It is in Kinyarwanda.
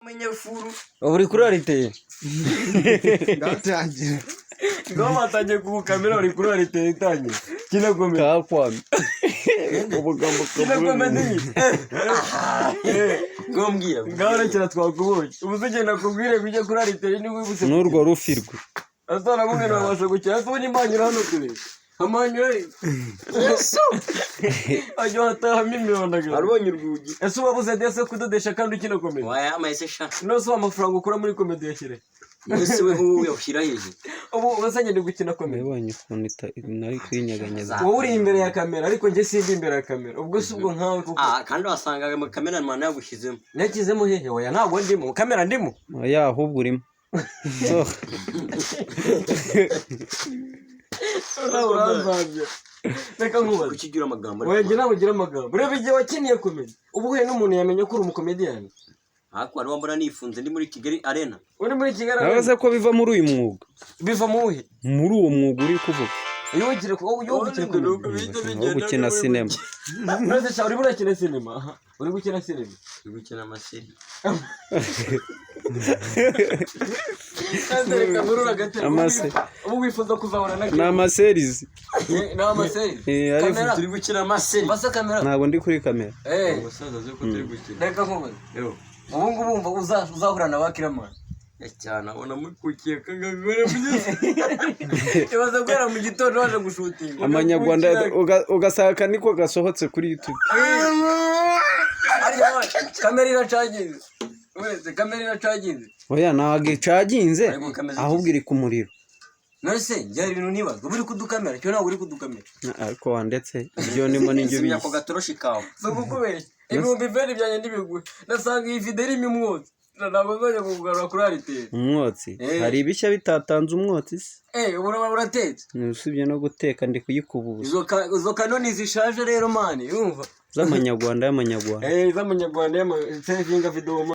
Munyafuru. Uri kuri arite. Ndatangira. Ngoma atangiye ku kamera uri kuri arite itangiye. Kinagome. Kakwami. Ubugambo kaburi. Ngombwira. Ngara kira twakubonye. Ubuzugenda kubwire kujya kuri arite ni wibutse. N'urwo rufirwe. Azana mwe nabasha gukira. Azubona imanyura hano turi. Amanyura. Yesu. Ajo hata mimyondaga. Arubonye urwugi. Ese wabuze dese kudodesha kandi ukina komedi. Waya amahese sha. No so amafaranga ukura muri komedi yashire. Ese we ubu yashira heje. Ubu wasanye ndi gukina komedi. Yabonye ukuntu nari kwinyeganyeza. Wowe uri imbere ya kamera ariko nje sindi imbere ya kamera. Ubwo si ubwo nkawe kuko. Kandi wasangaga mu kamera man yagushyizemo. Nakizemo hehe oya ntabwo ndimo. Kamera ndimo. Oya ahubwo urimo. Uranzabye. Reka nkubaze. Ukigira amagambo. Oya nje ntabwo gira amagambo. Reba igihe wakiniye komedi. Ubu he n'umuntu yamenye ko uri umukomedian. Wari wambona nifunze ndi muri Kigali Arena. Uri muri Kigali Arena. Nabaze ko biva muri uyu mwuga. Biva mu uhe? Muri uwo mwuga uri kuvuga. Yogire ko gukina sinema. Nose cha uri burakina sinema. Uri gukina sinema. Uri gukina amaseri. Reka ngurura gatera. Amase. Ubu wifuza kuzabona na Na amaseries. Na amaseries. Kamera turi gukina amaseri. Basa kamera. Ntabwo ndi kuri kamera. Umusaza zo ko turi gukina. Reka nkubaze. Ubu ngubu umva uzahura na bakiramana. Cyane abona mukukiye kangagore mugeze. Ibaza gwera mu gitondo waje gushutinga. Amanyarwanda ugasaka niko gasohotse kuri YouTube. Kamera iracaginze. Wese kamera iracaginze. Oya ntabwo icaginze ahubwo iri ku muriro. Nose njye ibintu nibaza uri kudukamera cyo ntabwo uri kudukamera. Ariko wandetse ibyo ndimo n'ibyo bizi. Yako gatoroshi kawe. So gukubeshya. Ibihumbi veri byanye ndibiguye. Nasanga iyi video irimo umwotsi. Ntabwo nzajya kugarura kuri arite. Umwotsi. Hari ibishya bitatanze umwotsi se. Uratetse. Usibye no guteka ndi kuyikubuza. Izo kanoni zishaje rero mani, yumva. Z'amanyarwanda y'amanyarwanda. Z'amanyarwanda y'ama saving video.